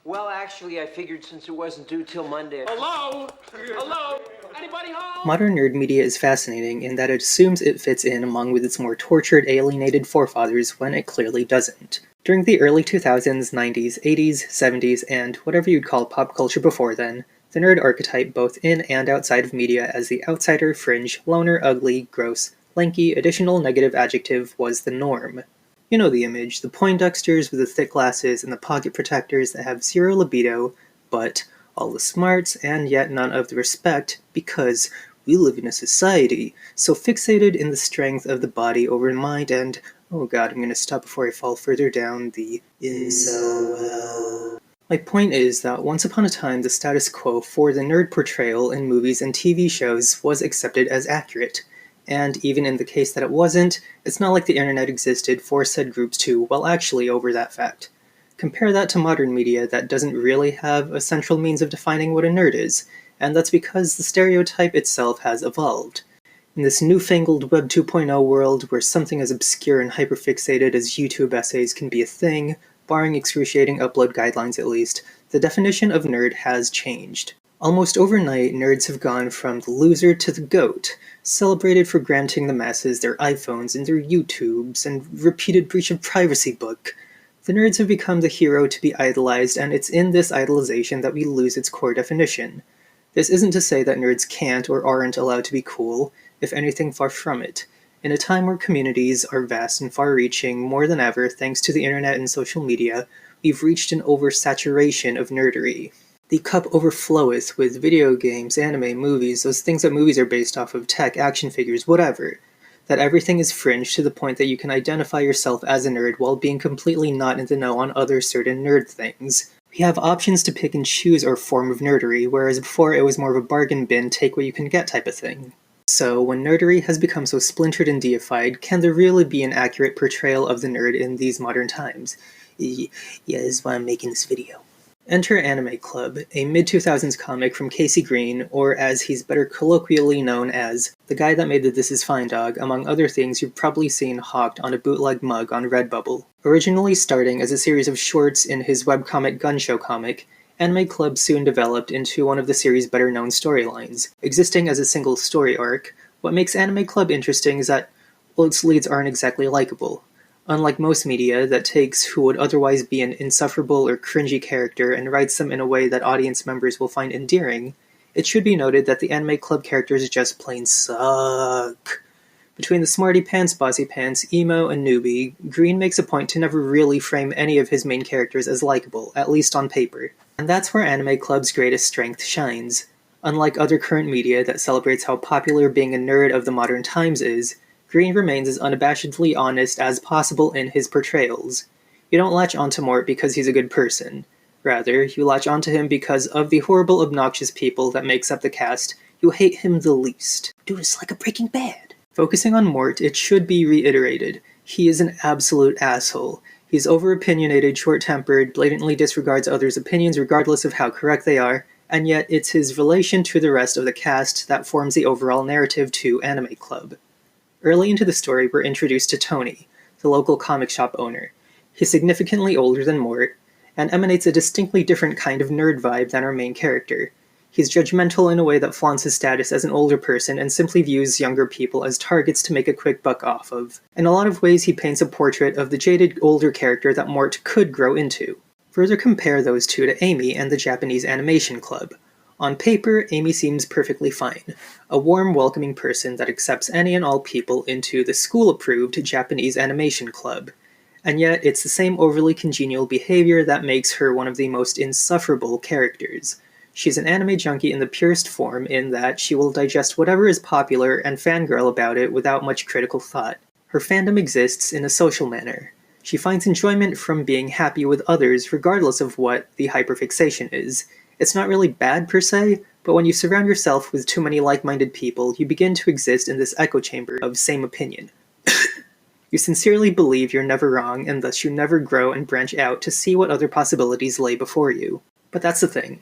Well, actually, I figured since it wasn't due till Monday... Hello? Hello? Anybody home? Modern nerd media is fascinating in that it assumes it fits in among with its more tortured, alienated forefathers when it clearly doesn't. During the early 2000s, 90s, 80s, 70s, and whatever you'd call pop culture before then, the nerd archetype both in and outside of media as the outsider, fringe, loner, ugly, gross, lanky, additional negative adjective was the norm. You know the image, the Poindexters with the thick glasses and the pocket protectors that have zero libido, but all the smarts and yet none of the respect because we live in a society so fixated in the strength of the body over mind and, oh god, I'm gonna stop before I fall further down the incel well. My point is that once upon a time the status quo for the nerd portrayal in movies and TV shows was accepted as accurate. And even in the case that it wasn't, it's not like the internet existed for said groups to, well, actually over that fact. Compare that to modern media that doesn't really have a central means of defining what a nerd is, and that's because the stereotype itself has evolved. In this newfangled Web 2.0 world where something as obscure and hyperfixated as YouTube essays can be a thing, barring excruciating upload guidelines at least, the definition of nerd has changed. Almost overnight, nerds have gone from the loser to the GOAT, celebrated for granting the masses their iPhones and their YouTubes and repeated breach of privacy book. The nerds have become the hero to be idolized, and it's in this idolization that we lose its core definition. This isn't to say that nerds can't or aren't allowed to be cool, if anything far from it. In a time where communities are vast and far-reaching more than ever thanks to the internet and social media, we've reached an oversaturation of nerdery. The cup overfloweth with video games, anime, movies, those things that movies are based off of, tech, action figures, whatever. That everything is fringe to the point that you can identify yourself as a nerd while being completely not in the know on other certain nerd things. We have options to pick and choose our form of nerdery, whereas before it was more of a bargain bin, take what you can get type of thing. So, when nerdery has become so splintered and deified, can there really be an accurate portrayal of the nerd in these modern times? Yeah, that's why I'm making this video. Enter Anime Club, a mid-2000s comic from Casey Green, or as he's better colloquially known as, the guy that made the This Is Fine dog, among other things you've probably seen hawked on a bootleg mug on Redbubble. Originally starting as a series of shorts in his webcomic Gun Show comic, Anime Club soon developed into one of the series' better-known storylines. Existing as a single story arc, what makes Anime Club interesting is that, well, its leads aren't exactly likable. Unlike most media that takes who would otherwise be an insufferable or cringy character and writes them in a way that audience members will find endearing, it should be noted that the Anime Club characters just plain suck. Between the smarty pants, bossy pants, emo, and newbie, Green makes a point to never really frame any of his main characters as likable, at least on paper. And that's where Anime Club's greatest strength shines. Unlike other current media that celebrates how popular being a nerd of the modern times is, Green remains as unabashedly honest as possible in his portrayals. You don't latch onto Mort because he's a good person. Rather, you latch onto him because of the horrible, obnoxious people that makes up the cast. You hate him the least. Dude, it's like a Breaking Bad. Focusing on Mort, it should be reiterated. He is an absolute asshole. He's over-opinionated, short-tempered, blatantly disregards others' opinions regardless of how correct they are, and yet it's his relation to the rest of the cast that forms the overall narrative to Anime Club. Early into the story, we're introduced to Tony, the local comic shop owner. He's significantly older than Mort, and emanates a distinctly different kind of nerd vibe than our main character. He's judgmental in a way that flaunts his status as an older person and simply views younger people as targets to make a quick buck off of. In a lot of ways, he paints a portrait of the jaded older character that Mort could grow into. Further compare those two to Amy and the Japanese Animation Club. On paper, Amy seems perfectly fine, a warm, welcoming person that accepts any and all people into the school-approved Japanese Animation Club. And yet, it's the same overly congenial behavior that makes her one of the most insufferable characters. She's an anime junkie in the purest form in that she will digest whatever is popular and fangirl about it without much critical thought. Her fandom exists in a social manner. She finds enjoyment from being happy with others regardless of what the hyperfixation is. It's not really bad per se, but when you surround yourself with too many like-minded people, you begin to exist in this echo chamber of same opinion. You sincerely believe you're never wrong, and thus you never grow and branch out to see what other possibilities lay before you. But that's the thing.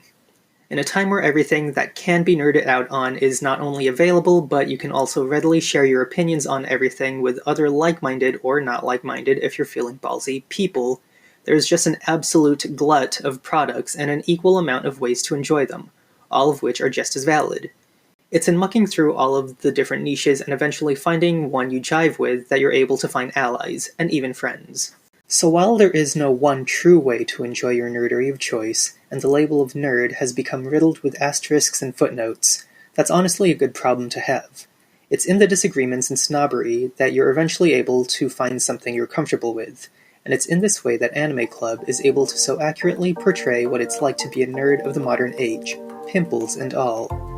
In a time where everything that can be nerded out on is not only available, but you can also readily share your opinions on everything with other like-minded or not like-minded if you're feeling ballsy people, There's just an absolute glut of products and an equal amount of ways to enjoy them, all of which are just as valid. It's in mucking through all of the different niches and eventually finding one you jive with that you're able to find allies, and even friends. So while there is no one true way to enjoy your nerdery of choice, and the label of nerd has become riddled with asterisks and footnotes, that's honestly a good problem to have. It's in the disagreements and snobbery that you're eventually able to find something you're comfortable with, and it's in this way that Anime Club is able to so accurately portray what it's like to be a nerd of the modern age, pimples and all.